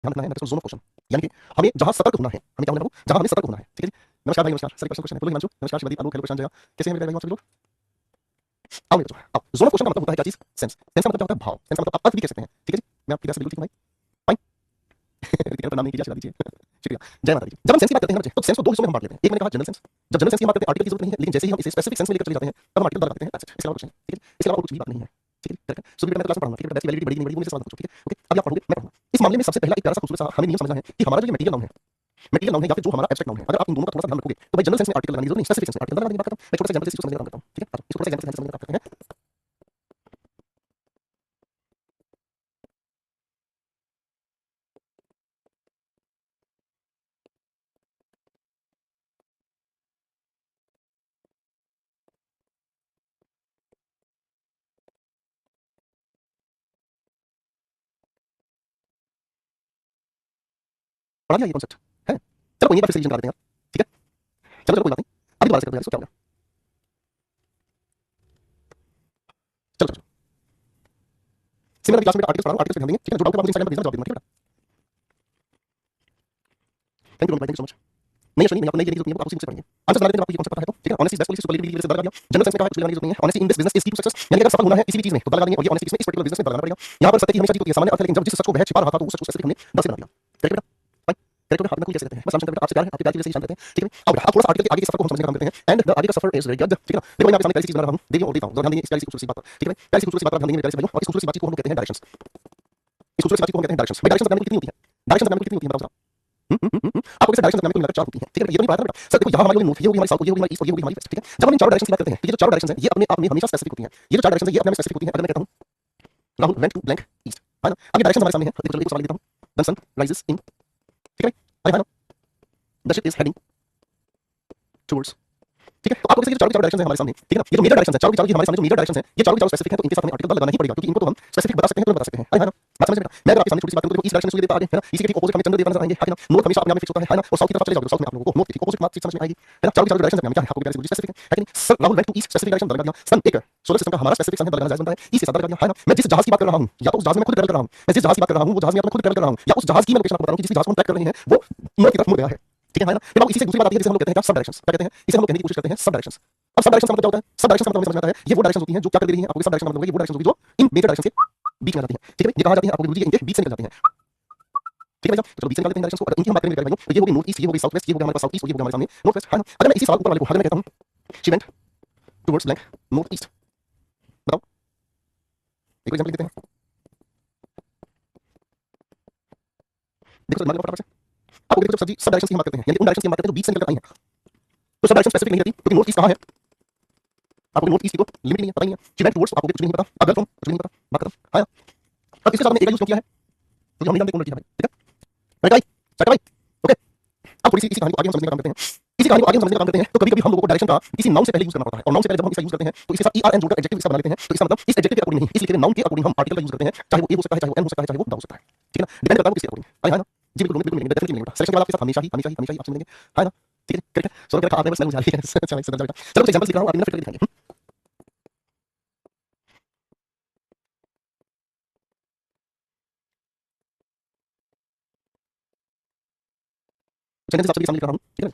ध्यान रखना है that is zone of question, यानी कि हमें जहां सतर्क होना है, हमें क्या होना है, जहां हमें सतर्क होना है, ठीक है जी। नमस्कार भाई, नमस्कार सर, क्वेश्चन है, बोलो हिमांशु, नमस्कार शिवादीप, आलोक, हेलो प्रशांत, जया, कैसे हैं मेरे भाई आप सभी लोग? आओ मेरे बच्चों, अब जोन ऑफ क्वेश्चन का मतलब होता है क्या चीज, सेंस, सेंस का मतलब क्या होता है, भाव, सेंस का मतलब आप अर्थ भी कह सकते हैं, ठीक है जी। मैं आपकी तरफ से बिल्कुल ठीक हूँ भाई, फाइन। प्रणाम नहीं कीजिए, आशीर्वाद दीजिए, शुक्रिया, जय माता दी। जब हम सेंस की बात करते हैं ना बच्चे, तो सेंस को दो हिस्सों में हम बांट लेते हैं। एक मैंने कहा जनरल सेंस, जब जनरल सेंस की बात करते हैं आर्टिकल की जरूरत नहीं है, लेकिन जैसे ही हम इसे स्पेसिफिक सेंस में लेकर चले जाते हैं तब हम आर्टिकल लगा देते हैं, इसके अलावा कुछ नहीं, ठीक है। इसके अलावा कुछ भी बात नहीं है, ठीक है, करेक्ट है। सो मैं क्लास में पढ़ाऊंगा, ठीक है, बेस्ट की वैलिडिटी बढ़ेगी नहीं बढ़ेगी, मुझे सवाल पूछो, ठीक है, ओके। अब आप पढ़ोगे, मैं पढ़ूंगा। इस मामले में सबसे पहला एक प्यारा सा खूबसूरत सा हमें नियम समझना है कि हमारा जो ये मटेरियल नाउन है, मटेरियल नाउन है या फिर जो हमारा एब्स्ट्रैक्ट नाउन है, अगर आप इन दोनों का थोड़ा सा ध्यान रखोगे तो भाई जनरल सेंस में आर्टिकल लगाने की जरूरत नहीं, स्पेसिफिक सेंस में आर्टिकल लगाने की बात करता हूं। मैं छोटा सा एग्जांपल से इसको समझने का काम करता हूं, ठीक है। इसको थोड़ा सा एग्जांपल से समझने का काम करते हैं। पढ़ा लिया ये कॉन्सेप्ट है, चलो कोई नहीं, फिर से रिवीजन करा देते हैं यार, ठीक है। चलो चलो कोई बात नहीं, अभी दोबारा से करते हैं, क्या हो गया, चलो चलो। सिमिलर क्लास में आर्टिकल्स पढ़ा, आर्टिकल्स पे ध्यान देंगे, ठीक है। जो डाउट है आप मुझे इंस्टाग्राम पे भेजना, जवाब देना, ठीक है बेटा। थैंक यू भाई, थैंक यू सो मच। नहीं अश्विनी, नहीं आपको नहीं देने की जरूरत नहीं है, आप उसी बुक से पढ़ेंगे। आंसर बता देते हैं, आपको ये कॉन्सेप्ट पता है तो, ठीक है। Honesty is best policy, superlative degree से बता दिया। जनरल सेंस में कहा है कुछ लगाने की जरूरत नहीं है। Honesty in this business is की टू सक्सेस, यानी अगर सफल होना है किसी भी चीज में तो लगा देंगे, और ये ऑनेस्टी इसमें इस पर्टिकुलर बिजनेस में लगाना पड़ेगा। यहाँ पर सत्य की हमेशा जीत होती है, सामान्य अर्थ है, लेकिन जब जिस सच को वह छिपा रहा था तो उस सच को स्पेसिफिक हमने दस से बना दिया, करेक्ट बेटा, फाइन, करेक्ट बेटा। आप में कोई कैसे रहते हैं, बस रामचंद्र बेटा आपसे प्यार है, आपके प्यार की वजह से ही शांत रहते हैं, ठीक है। अब बेटा आप थोड़ा सा आर्टिकल के आगे के सफर को हम समझने का काम करते हैं, एंड द आगे का सफर इज वेरी गुड, ठीक है ना। देखो मैं आपके सामने पहली चीज बना रहा हूं, देवियों और देवताओं, ध्यान देंगे इस पहली खूबसूरत सी बात पर, ठीक है भाई। पहली खूबसूरत सी बात पर ध्यान देंगे मेरे प्यारे से भाइयों, और इस खूबसूरत सी बात को हम लोग कहते हैं डायरेक्शंस। इस खूबसूरत सी बात को हम कहते हैं डायरेक्शंस। भाई डायरेक्शंस बनाने को कितनी होती है, डायरेक्शंस बनाने को कितनी होती है बताओ जरा। आपको कैसे डायरेक्शन बनाने को मिलकर चार होती है, ठीक है। ये तो नहीं पता बेटा सर, देखो यहाँ हमारी नॉर्थ, ये होगी हमारी साउथ, ये होगी हमारी ईस्ट, और ये होगी हमारी वेस्ट, ठीक है। जब हम इन चारों डायरेक्शन की बात करते हैं तो ये जो चारों डायरेक्शन है ये अपने आप में हमेशा स्पेसिफिक होती हैं। ये जो चार डायरेक्शन है ये अपने आप में स्पेसिफिक होती हैं। अगर मैं कहता हूँ Rahul went to blank east, है ना। अब ये डायरेक्शन हमारे सामने है, देखो चलो एक सवाल देता हूँ, द सन राइजेस इन, ठीक है भाई, है ना, the ship is heading towards, ठीक है। तो आपको कैसे ये चारों के चारों डायरेक्शन है हमारे सामने, ठीक है ना। ये जो मेजर डायरेक्शन है, चारों के चारों की हमारे सामने जो मेजर डायरेक्शन है, ये चारों के चारों स्पेसिफिक है, तो इनके साथ हमें आर्टिकल लगाना ही पड़ेगा, क्योंकि इनको तो हम स्पेसिफिक बता सकते हैं, तो बता सकते हैं, है ना। बात समझ में बेटा। मैं अगर आपके सामने छोटी सी बात करूं तो ईस्ट डायरेक्शन सूर्य देवता आगे, है ना। इसी के ठीक ऑपोजिट हमें चंद्र देवता नजर आएंगे, है ना। नॉर्थ हमेशा अपने आप में फिक्स होता है ना। और साउथ की तरफ चले जाओगे तो साउथ में आप लोगों को नॉर्थ की ऑपोजिट बात समझ में आएगी, है ना। चारों के चारों डायरेक्शन में क्या है आपको प्यारे से स्पेसिफिक है कि नहीं। Sir Rahul went to east, specific direction लगा दिया। सन एक सोलर सिस्टम का हमारा स्पेसिफिक सन है, लगाना जायज बनता है, ईस्ट के साथ लगा दिया, है ना। मैं जिस जहाज की बात कर रहा हूं या तो उस जहाज में खुद ट्रैवल कर रहा हूं, मैं जिस जहाज की बात कर रहा हूं वो जहाज में अपना खुद ट्रैवल कर रहा हूं, या उस जहाज की मैं लोकेशन आपको बता रहा हूं कि जिस जहाज को हम ट्रैक कर रहे हैं वो नॉर्थ की तरफ मुड़ गया है, ठीक है ना। फिर अब इसी से दूसरी बात आती है जिसे हम लोग कहते हैं सब डायरेक्शंस, क्या कहते हैं इसे हम लोग कहने की कोशिश करते हैं सब डायरेक्शंस। अब सब डायरेक्शन का मतलब क्या होता है, सब डायरेक्शन का मतलब समझ में आता है ये वो डायरेक्शन होती हैं जो क्या कर दे रही हैं आपको, सब डायरेक्शन का मतलब ये वो डायरेक्शन होगी जो इन मेजर डायरेक्शन के बीच में आ जाती हैं, ठीक है। ये कहा जाती है आपको गुरुजी के इनके बीच से निकल जाती हैं, ठीक है भाई साहब। चलो बीच से निकाल देते हैं डायरेक्शन को, अगर इनकी हम बात करेंगे भाइयों तो ये होगी नॉर्थ ईस्ट, ये होगी साउथ वेस्ट, ये होगा हमारे पास साउथ ईस्ट, और ये होगा हमारे सामने नॉर्थ वेस्ट, है ना। अगर मैं इसी सवाल ऊपर वाले को अगर मैं कहता हूं she went towards blank north east, बताओ एक एग्जांपल देते हैं। देखो सर दिमाग में फटाफट से आपको देखो, जब सब्जी सब डायरेक्शन की हम बात करते हैं यानी उन डायरेक्शन की हम बात करते हैं जो बीच से निकल कर आई हैं, तो सब डायरेक्शन स्पेसिफिक नहीं रहती, क्योंकि नॉर्थ ईस्ट कहां है आपको नॉर्थ ईस्ट की तो लिमिट नहीं है, पता नहीं है। शी वेंट टुवर्ड्स आपको कुछ नहीं पता, अगर फ्रॉम कुछ नहीं पता, बात खत्म, है ना। अब इसके साथ हमने एक यूज किया है क्योंकि हम नहीं जानते कौन लड़की है भाई, ठीक है। मैंने कहा चाचा भाई ओके। अब थोड़ी सी इसी कहानी को आगे हम समझने का काम करते हैं, इसी कहानी को आगे हम समझने का काम करते हैं। तो कभी-कभी हम लोगों को डायरेक्शन का किसी नाउन से पहले यूज करना पड़ता है, और नाउन से पहले जब हम इसका यूज करते हैं तो इसके साथ ईआर एन जोड़कर एडजेक्टिव इसका बना लेते हैं, तो इसका मतलब इस एडजेक्टिव के अकॉर्डिंग नहीं, इस लिखे हुए नाउन के अकॉर्डिंग हम आर्टिकल का यूज करते हैं, चाहे वो ए हो सकता है, चाहे वो एन हो सकता है, चाहे वो द हो सकता है, ठीक है ना। डिपेंड करता है वो किसके अकॉर्डिंग, है ना। जी बिल्कुल बिल्कुल मिलेंगे, डेफिनेटली मिलेंगे। सेक्शन के बाद आपके साथ हमेशा ही हमेशा ही हमेशा ही आपसे मिलेंगे, है ना, ठीक है करेक्ट है। सो क्या आपने बस मुझे आ रही है, अच्छा भाई सर बेटा। चलो कुछ एग्जांपल्स लिख रहा हूं, आप इन्हें फिट करके दिखाएंगे। सेंटेंस आपसे भी सामने लिख रहा हूं, ठीक है।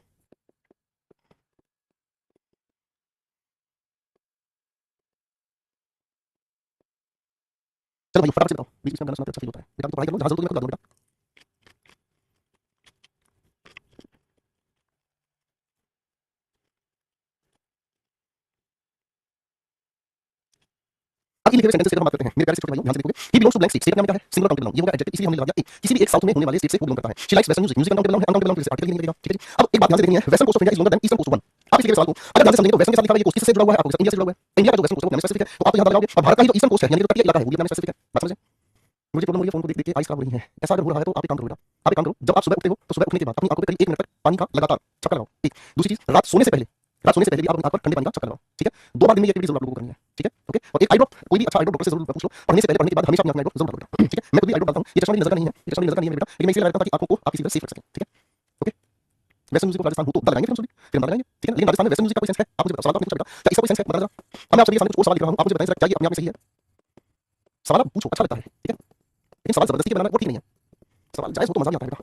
चलो भाई फटाफट से बताओ, बीच में गाना सुनाते अच्छा फील होता है बेटा। तो पढ़ाई कर लो, जहां जरूरत है मैं खुद गा दूंगा बेटा। अब ये लिखे हुए सेंटेंस की अगर हम बात करते हैं मेरे प्यारे से छोटे भाइयों, ध्यान से देखोगे। He belongs to blank state, state का नाम क्या है, सिंगुलर काउंट बिलोंग, ये होगा एडजेक्टिव, इसलिए हमने लगा दिया ए। किसी भी एक साउथ में होने वाले स्टेट से वो बिलोंग करता है। She likes western music, music का नाउन बिलोंग है, अनकाउंट बिलोंग टू आर्टिकल ही नहीं लगेगा, ठीक है जी। अब एक बात ध्यान से देखनी है, western coast of India is longer than eastern coast one. आप इस सवाल को अगर ध्यान से समझेंगे तो वेस्टर्न के साथ लिखा हुआ ये कोस्ट किससे जुड़ा हुआ है, आपको इंडिया से जुड़ा हुआ है। इंडिया का जो वेस्टर्न कोस्ट है वो स्पेसिफिक है, तो आप यहां लगाओगे, और भारत का ही जो ईस्टर्न कोस्ट है यानी जो तटीय इलाका है वो भी स्पेसिफिक है, बात समझे। मुझे प्रॉब्लम हो रही है फोन को देख देख के, आइस खराब हो रही है। ऐसा अगर हो रहा है तो आप एक काम करो बेटा, आप एक काम करो, जब आप सुबह उठते हो तो सुबह उठने के बाद अपनी आंखों पे करीब 1 मिनट तक पानी का लगातार चक्कर लगाओ, एक। दूसरी चीज, रात सोने से पहले, रात सोने से पहले भी आप अपनी आंख पर ठंडे पानी का चक्कर लगाओ, ठीक है। 2 बार दिन में ये एक्टिविटी जरूर आप लोगों को करनी है, ठीक है ओके। और एक आई ड्रॉप, कोई भी अच्छा आई ड्रॉप डॉक्टर से जरूर पूछ लो, पढ़ने से पहले पढ़ने के बाद हमेशा अपनी आंख में आई ड्रॉप जरूर डालो बेटा, ठीक है। मैं खुद भी आई ड्रॉप डालता हूं, ये चश्मा मेरी नजर का नहीं है, ये चश्मा मेरी नजर का नहीं है बेटा, लेकिन मैं इसलिए लगा देता हूं ताकि आंखों को आप इसी तरह सेफ रख सकें, ठीक है ओके। वेस्टर्न म्यूजिक को राजस्थान हो तो लगाएंगे, फिर हम लगाएंगे, ठीक है। लेकिन राजस्थान में वेस्टर्न म्यूजिक का कोई सेंस है, आप मुझे बताओ, सवाल आपने पूछा बेटा क्या इसका कोई सेंस है, बता जरा। अब मैं आपसे ये सामने कुछ और सवाल लिख रहा हूं, आप मुझे बताएं जरा क्या ये अपने आप में सही है। सवाल आप पूछो, अच्छा लगता है, ठीक है, लेकिन सवाल जबरदस्ती के बनाना वो ठीक नहीं है। सवाल जायज हो तो मजा भी आता है बेटा।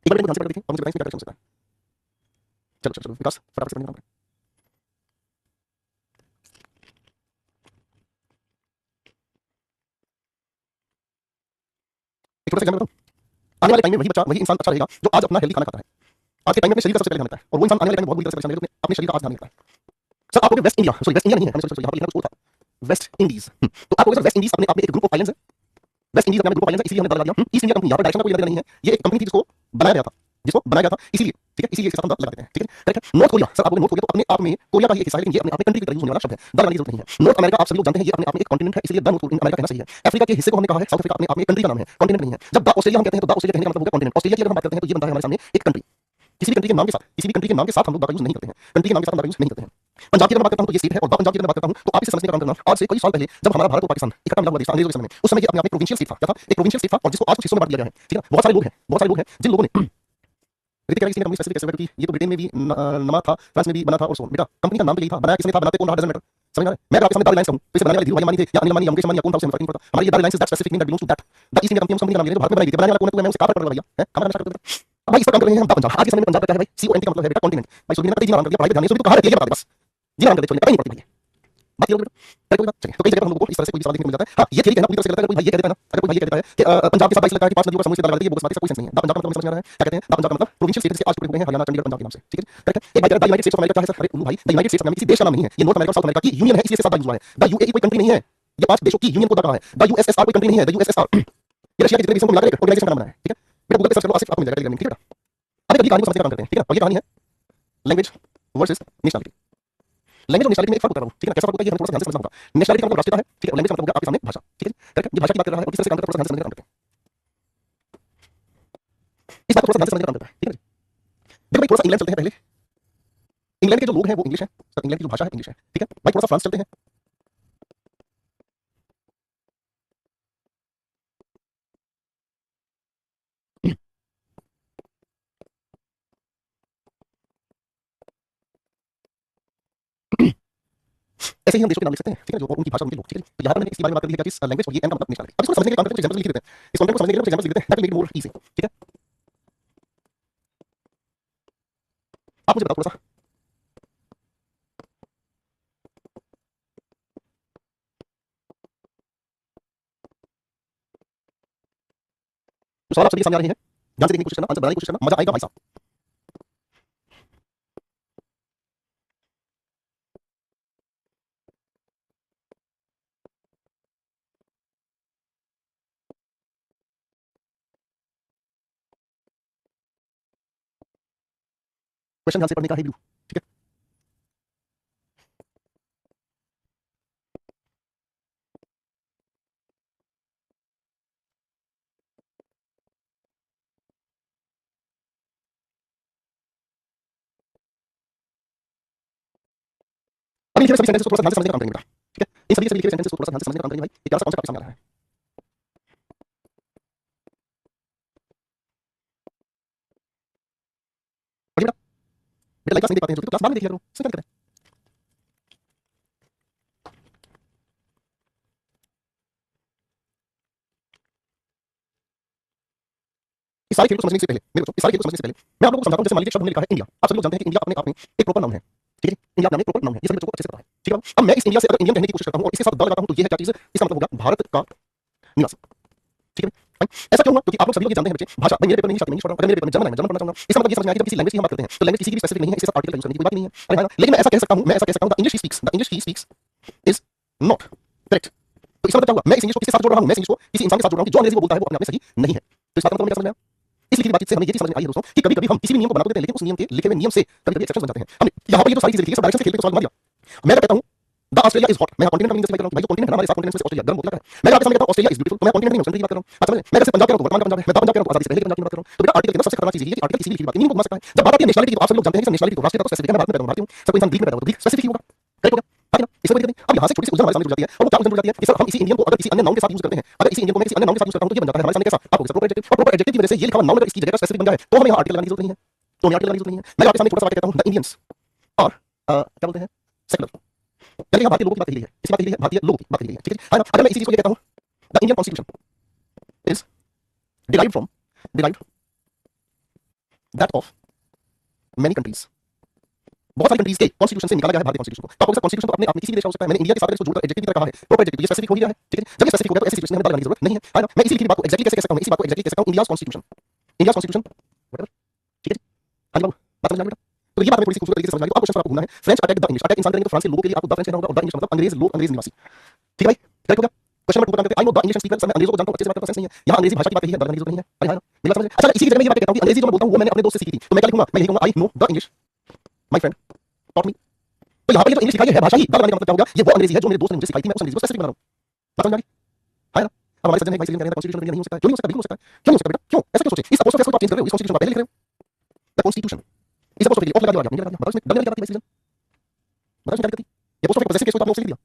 एक बार ध्यान से देखिए और मुझे बताइए इसमें क्या करेक्शन हो सकता है। चलो चलो चलो विकास फटाफट से पढ़ने का काम करें। एक छोटा सा एग्जाम्पल बताऊं। आने वाले टाइम में वही बच्चा वही इंसान अच्छा रहेगा जो आज अपना हेल्दी खाना खाता है। आज के टाइम में अपने शरीर का सबसे पहले ध्यान रखता है और वो इंसान आने वाले टाइम में बहुत बुरी तरह से परेशान रहेगा अपने शरीर का आज ध्यान नहीं रखता है। सर आपको waste India sorry waste India नहीं है सॉरी यहाँ पर लिखना कुछ और था वेस्ट इंडीज। तो आपको सर वेस्ट इंडीज अपने आप में एक ग्रुप ऑफ आइलैंड्स है। वेस्ट इंडीज अपने ग्रुप ऑफ आइलैंड्स है इसलिए हमने डाल दिया। ईस्ट इंडिया कंपनी यहाँ पर डायरेक्शन का कोई लेना नहीं है। ये एक कंपनी थी जिसको बनाया गया था इसीलिए ठीक है इसीलिए इसके साथ हम लगा देते हैं ठीक है करेक्ट है। नॉर्थ कोरिया सर आपको नॉर्थ कोरिया तो अपने आप में कोरिया का ही एक हिस्सा है लेकिन ये अपने आप में कंट्री की तरह यूज होने वाला शब्द है द लगाने की जरूरत नहीं है। नॉर्थ अमेरिका आप सभी लोग जानते हैं ये अपने आप में एक कॉन्टिनेंट है इसलिए द नॉर्थ अमेरिका कहना सही है। अफ्रीका के हिस्से को हमने कहा है साउथ अफ्रीका अपने आप में एक कंट्री का नाम है कॉन्टिनेंट नहीं है। जब द ऑस्ट्रेलिया हम कहते हैं तो द ऑस्ट्रेलिया कहने का मतलब हो गया कॉन्टिनेंट। ऑस्ट्रेलिया की अगर हम बात करते हैं तो ये बनता है हमारे सामने एक कंट्री। किसी भी कंट्री के नाम के साथ किसी भी कंट्री के नाम के साथ हम लोग द का यूज नहीं करते हैं। कंट्री के नाम के साथ हम द का यूज नहीं करते हैं। पंजाब की अगर बात करता हूं तो ये स्टेट है और पंजाब की अगर बात करता हूं तो आप इसे समझने का काम करना आज से कई साल पहले जब हमारा भारत और पाकिस्तान इकट्ठा मिला हुआ देश था अंग्रेजों के समय में उस समय ये अपने आप में प्रोविंशियल स्टेट था क्या था एक प्रोविंशियल स्टेट था और जिसको आज कुछ हिस्सों में बांट दिया गया है ठीक है। बहुत सारे लोग हैं जिन लोगों ने ऋतिक किसी ने कंपनी स्पेसिफिक कैसे बैठी ये तो ब्रिटेन में भी नमा था फ्रांस में भी बना था और सो बेटा कंपनी का नाम तो यही था बनाया किसने था बनाते कौन रहा डजंट मैटर समझ में आ रहा है। मैं आपके सामने दार लाइंस कहूं तो इसे बनाने वाले धीरू भाई मानी थे या अनिल मानी या मुकेश मानी या कौन था उसे फर्क नहीं पड़ता। हमारी ये दार lines is that specific name that belongs to that the East India Company उस कंपनी का नाम ले रहे भारत में बनाई गई थी बनाने वाला कौन है मैं उसे कहां पर पड़ गया है कहां स्टार्ट करते हैं। अब भाई इस पर काम कर रहे हैं हम पंजाब आज के समय में पंजाब का क्या है भाई सीओएनटी का मतलब है बेटा कॉन्टिनेंट। भाई सुनिए ना पता जी नाम कर दिया पढ़ाई पे ध्यान नहीं सुनी तो कहां रहती है ये बता दे बस जी नाम कर दे छोड़िए पता नहीं पड़ती भाई बात करोगे बेटा कोई बात चलिए। तो कई जगह पर हम लोगों को इस तरह से कोई सवाल देखने को मिल जाता है। हां ये थियरी कहना पूरी तरह से गलत है। अगर कोई भाई ये कह देता है ना अगर कोई भाई ये कह देता है कि पंजाब के साथ 22 लगता है कि 5 नदियों का समूह से डाल देती है ये बोगस बात है कोई सेंस नहीं है। द पंजाब का मतलब समझ में आ रहा है क्या कहते हैं द पंजाब का मतलब प्रोविंशियल स्टेट से आज टुकड़े हुए हैं हरियाणा चंडीगढ़ पंजाब के नाम से ठीक है करेक्ट है। एक भाई the United states of America क्या है सर अरे उल्लू भाई the United states of America किसी देश का नाम नहीं है ये नॉर्थ अमेरिका और साउथ अमेरिका की यूनियन है इसलिए साथ यूज हुआ है। द यूएई कोई कंट्री नहीं है ये 5 देशों की यूनियन को कहा है। द यूएसएसआर कोई कंट्री नहीं है द यूएसएसआर ये रशिया के जितने देशों को मिलाकर एक ऑर्गेनाइजेशन का नाम है ठीक है। बेटा गूगल पे सर्च करो आसिफ आपको मिल जाएगा टेलीग्राम ठीक है बेटा। अब एक कहानी को समझने का काम करते हैं ठीक है और ये कहानी है लैंग्वेज वर्सेस नेशनलिटी। लैंग्वेज और नेशनलिटी में एक फर्क होता है ठीक है कैसा फर्क होता है ये हम थोड़ा सा ध्यान से समझना होगा। नेशनलिटी का मतलब राष्ट्रीयता है ठीक है और लैंग्वेज का मतलब हो गया आपके सामने भाषा ठीक है करेक्ट ये भाषा की बात कर रहा है और किस तरह से काम करता है थोड़ा सा ध्यान से समझने का काम करते हैं। इस बात को थोड़ा सा ध्यान से समझने का काम करता है ठीक है देखो भाई थोड़ा सा इंग्लैंड चलते हैं पहले। इंग्लैंड के जो लोग हैं वो इंग्लिश है सर इंग्लैंड की जो भाषा है इंग्लिश है ठीक है। भाई थोड़ा सा फ्रांस चलते हैं। ऐसे ही हम देशों के नाम लिख सकते हैं ठीक है जो उनकी भाषा उनके लोग ठीक है। तो यहाँ पर मैंने इसके बारे में बात कर दी है कि लैंग्वेज और ये एन का मतलब नेशनलिटी। अब इसको समझने के लिए काम करते हैं कुछ एग्जांपल्स लिख देते हैं। इस कॉन्टेंट को समझने के लिए कुछ एग्जांपल्स लिख देते हैं that will make it more easy ठीक है। आप मुझे बताओ थोड़ा सा तो सवाल आप सभी के सामने आ रहे हैं ध्यान से देखने की कोशिश करना आंसर बनाने की कोशिश करना मजा आएगा भाई साहब। क्वेश्चन ध्यान से पढ़ने का है व्यू ठीक है। अब इन सभी सेंटेंसेस को थोड़ा सा ध्यान से समझने का काम करेंगे बेटा ठीक है। इन सभी लिखे हुए सेंटेंसेस को थोड़ा सा ध्यान से समझने का काम करेंगे भाई एक प्यारा सा कॉन्सेप्ट आपके सामने आ रहा है। पढ़िए बेटा बेटा लाइक क्लास नहीं देख पाते हैं जो तो क्लास बाद में देख लिया करो इसमें क्या दिक्कत है। इस सारे खेल को समझने से पहले मेरे बच्चों इस सारे खेल को समझने से पहले मैं आप लोगों को समझाता हूं जैसे मान लीजिए शब्द हमने लिखा है इंडिया। आप सभी लोग जानते हैं कि इंडिया अपने आप में एक प्रॉपर नाउन है ठीक है। इंडिया अपने आप में प्रॉपर नाउन है ये सभी बच्चों को अच्छे से पता है ठीक है। अब मैं इस इंडिया से अगर इंडियन कहने की कोशिश करता हूं और इसके साथ द लगाता हूं तो ये है क्या चीज इसका मतलब होगा भारत का निवासी ठीक है। ऐसा क्यों हुआ क्योंकि आप लोग सभी लोग ये जानते हैं बच्चे भाषा भाई मेरे पेपर में नहीं आती मैं नहीं पढ़ रहा हूं अगर मेरे पेपर में जर्मन है जर्मन पढ़ना चाहूंगा इसका मतलब ये समझ में आ गया जब किसी लैंग्वेज की हम बात करते हैं तो लैंग्वेज किसी की भी स्पेसिफिक नहीं है इसके साथ आर्टिकल यूज करने की कोई बात नहीं है अरे हाँ लेकिन मैं ऐसा कह सकता हूं the English he speaks is not correct. तो इसका मतलब क्या हुआ मैं इस इंग्लिश को किसके साथ जोड़ रहा हूं मैं इस इंग्लिश को किसी इंसान के साथ जोड़ रहा हूं कि जो अंग्रेजी को बोलता है वो अपने आप में सही नहीं है। तो इसका मतलब क्या समझ में आया। इस लिखी बातचीत से हमें ये चीज समझ में आई है दोस्तों कि कभी कभी हम किसी भी नियम को बनाते हैं लेकिन उस नियम के लिखे हुए नियम से कभी कभी एक्सेप्शन बन जाते हैं। हमने यहाँ पर ये जो सारी चीजें लिखी है सब डायरेक्शन से खेलते तो सवाल बना दिया। मैं कहता हूँ द ऑस्ट्रेलिया इज हॉट मैं कॉन्टिनेंट का मीनिंग स्पेसिफाई कर रहा हूं भाई जो कॉन्टिनेंट है हमारे साथ कॉन्टिनेंट से ऑस्ट्रेलिया गर्म होता है। मैं आपके सामने कहता हूं ऑस्ट्रेलिया इज ब्यूटीफुल तो मैं कॉन्टिनेंट नहीं हूं कंट्री की बात कर रहा हूं। अच्छा मैं जैसे पंजाब कह रहा हूं तो वर्तमान का पंजाब है मैं पंजाब कह रहा हूं तो आजादी से पहले के पंजाब की बात कर रहा हूं। तो बेटा आर्टिकल के अंदर सबसे खतरनाक चीज ये है कि आर्टिकल किसी भी लिखी बात मीनिंग को घुमा सकता है। जब बात आती है नेशनलिटी की तो आप सब लोग जानते हैं कि नेशनलिटी को राष्ट्रीय तो स्पेसिफिक है मैं बात में कहता हूं भारतीय हूं सब कोई इंसान ग्रीक में पैदा हुआ तो ग्रीक स्पेसिफिक ही होगा करेक्ट हो गया है ना इसमें कोई दिक्कत नहीं। अब यहाँ से छोटी सी उलझन हमारे सामने जुड़ जाती है और वो क्या उलझन जुड़ जाती है कि सर हम इसी इंडियन को अगर किसी अन्य नाउन के साथ यूज करते हैं अगर इसी इंडियन को मैं किसी अन्य नाउन के साथ यूज करता हूं तो ये बन जाता है हमारे सामने कैसा आपको प्रॉपर एडजेक्टिव और प्रॉपर एडजेक्टिव की वजह से ये लिखा हुआ नाउन अगर इसकी जगह पर स्पेसिफिक बन जाए तो हमें यहाँ आर्टिकल लगाने की जरूरत नहीं है। तो आर्टिकल लगाने की जरूरत नहीं है। मैं आपके सामने छोटा सा वाक्य कहता हूं, द इंडियंस और क्या बोलते हैं, सेकुलर। यानी यहाँ भारतीय लोगों की बात कही गई है, किसी बात कही गई है, भारतीय लोगों की बात कही गई है, ठीक है ना। अगर मैं इसी चीज को ये कहता हूं, the Indian constitution is derived that of many countries, बहुत सारी कंट्रीज के कॉन्स्टिट्यूशन से निकाला गया है भारतीय कॉन्स्टिट्यूशन को। तो आपको कॉन्स्टिट्यूशन तो अपने आप में किसी भी देश का हो सकता है। मैंने इंडिया के साथ इसको जोड़कर एडजेक्टिव की तरह कहा है, प्रॉपर एडजेक्टिव, ये स्पेसिफिक हो गया है, ठीक है। जब ये स्पेसिफिक हो गया तो ऐसी सिचुएशन में हमें लगाने की जरूरत नहीं है ना। मैं इसी लिखी बात को एक्जेक्टली कैसे कह सकता हूं, इसी बात को एक्जेक्टली कह सकता हूं, इंडियाज कॉन्स्टिट्यूशन, व्हाटएवर, ठीक है जी। हाँ जी बाबू, बात समझ आ गई बेटा। तो ये बात हमें थोड़ी सी खूबसूरत तरीके से समझ आ गई। तो आप क्वेश्चन पर आपको घूमना है, French attack the English. Attack इंसान करेंगे तो फ्रांस के लोगों के लिए आपको द फ्रेंच कहना होगा, और द इंग्लिश मतलब अंग्रेज लोग, अंग्रेज निवासी, ठीक है भाई, करेक्ट हो गया। क्वेश्चन नंबर 2 पर काम करते हैं। I know the English speaker, sir मैं अंग्रेजों को जानता हूं, अच्छे से बात करता सेंस नहीं है। यहां अंग्रेजी भाषा की बात कही है, द अंग्रेजी नहीं है। अरे हां, मेरी बात समझ। अच्छा, इसी की जगह मैं ये बात कहता हूं कि अंग्रेजी जो मैं बोलता हूं वो मैंने अपने दोस्त से सीखी थी। तो मैं क्या लिखूंगा, मैं यही कहूंगा, I know the English my friend taught me. तो यहाँ पर ये जो इंग्लिश सिखाई है भाषा ही, द लगाने का मतलब क्या होगा, ये वो अंग्रेजी है जो मेरे दोस्त ने मुझे सिखाई थी, मैं उस अंग्रेजी को स्पेसिफिक बना रहा हूं। बात समझ आ गई है ना। अब हमारे सज्जन है भाई, सिलिंग कॉन्स्टिट्यूशन नहीं हो सकता, क्यों नहीं हो सकता, बिल्कुल हो सकता है। क्यों नहीं हो सकता बेटा, क्यों ऐसा क्यों सोचे। इस अपोस्ट्रोफी को आप चेंज कर रहे हो, इस कॉन्स्टिट्यूशन को पहले लिख रहे हो, द कॉन्स्टिट्यूशन, इस अपोस्ट्रोफी के लिए ऑफ लगा दिया आपने, लगा दिया, बताओ इसमें डबल क्या बात है भाई, सिलिंग बताओ इसमें क्या दिक्कत थी। ये अपोस्ट्रोफी को पॉसेसिव केस को आपने ऑफ लिख दिया,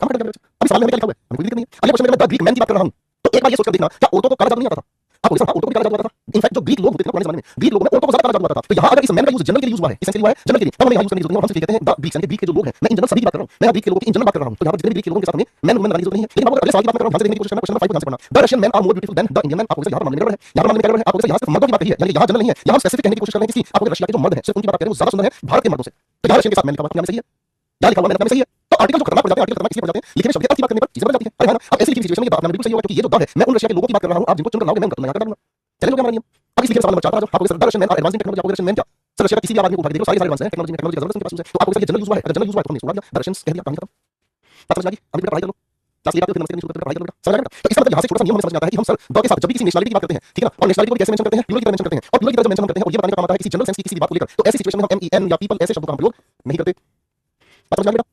हम कर दिया। अभी सवाल में क्या लिखा हुआ है, हमें कोई दिक्कत नहीं है। अगले क्वेश्चन में मैं द ग्रीक मैन की बात कर रहा हूं, तो एक बार ये सोचकर देखना, क्या औरतों को काला जादू नहीं आता था। आप बोले सर औरतों को काला जादू आता था। इनफैक्ट जो ग्रीक लोग होते थे पुराने जमाने में, ग्रीक लोगों में औरतों को ज्यादा काला जादू आता था। तो यहाँ अगर इस मैन का यूज जनरल के लिए यूज हुआ है, किस सेंस के लिए हुआ है, जनरल के लिए, तब हमें यहाँ यूज करने की जरूरत नहीं है। हम सिर्फ कहते हैं द ग्रीक्स, यानी ग्रीक के जो लोग हैं, मैं इन जनरल सभी की बात कर रहा हूं, मैं यहाँ ग्रीक के लोगों की इन जनरल बात कर रहा हूं। तो यहाँ पर जितने ग्रीक के लोगों के साथ हमें मैन वुमेन लगाने की जरूरत नहीं है। लेकिन आप अगले सवाल की बात कर रहा हूं, ध्यान से देखने की कोशिश करना, क्वेश्चन नंबर 5 को ध्यान से पढ़ना। The Russian man are more beautiful than the Indian man. आपको यहाँ पर मामले में गड़बड़ है, यहाँ पर मामले में गड़बड़ है। आपको यहाँ सिर्फ मर्दों की बात कही है, यानी यहाँ जनरल नहीं है, यहाँ स्पेसिफिक कहने की कोशिश कर रहे हैं किसी, आपको रशिया के जो मर्द हैं सिर्फ उनकी बात कर रहे हैं, वो ज्यादा सुंदर है भारत के मर्दों से। तो यहाँ रशियन के साथ मैन लिखा हुआ है, सही है, यहाँ लिखा हुआ मैंने सही है। तो आर्टिकल जो खतरनाक पड़ जाते हैं, आर्टिकल खतरनाक इसलिए पड़ जाते हैं, लिखने में शब्द की बात करने पर चीजें बदल जाती हैं। अरे है ना, अब ऐसी लिखी सिचुएशन में ये बात बिल्कुल सही होगा, क्योंकि ये जो द है, मैं उन रशिया के लोगों की बात कर रहा हूं, आप जिनको चुन कर लाओगे मैं उनका तुलना कर दूंगा। चलिए लोग हमारा नियम। अब इस लिखे सवाल नंबर 4 पर आ जाओ। आपको रशियन मैन और एडवांसिंग टेक्नोलॉजी, आपको रशियन मैन क्या, सर रशिया का किसी भी आदमी को उठा के देखो, सारे एडवांस है, टेक्नोलॉजी का जरूरत उनके पास है। तो आपको ये जनरल यूज हुआ है, अगर जनरल यूज हुआ है तो हमने छोड़ दिया, द रशियंस कह दिया, कहानी खत्म। बात समझ आ गई। अभी बेटा पढ़ाई कर लो, क्लास ले आते हो, फिर नमस्ते करनी शुरू करते हो, पढ़ाई कर लो बेटा, समझ आ गया बेटा। तो इसका मतलब यहाँ से छोटा सा नियम हमें समझ में आता है कि हम सर द के साथ जब भी किसी नेशनलिटी की बात करते हैं, ठीक है ना, और नेशनलिटी को कैसे मेंशन करते हैं, प्लूरल की तरह मेंशन करते हैं, और प्लूरल की तरह मेंशन हम करते हैं, और ये बताने का काम आता है किसी जनरल सेंस की किसी भी बात को लेकर। तो ऐसी सिचुएशन में हम एम ई एन या पीपल ऐसे शब्दों का हम प्रयोग नहीं करते। बात समझ आ गई बेटा,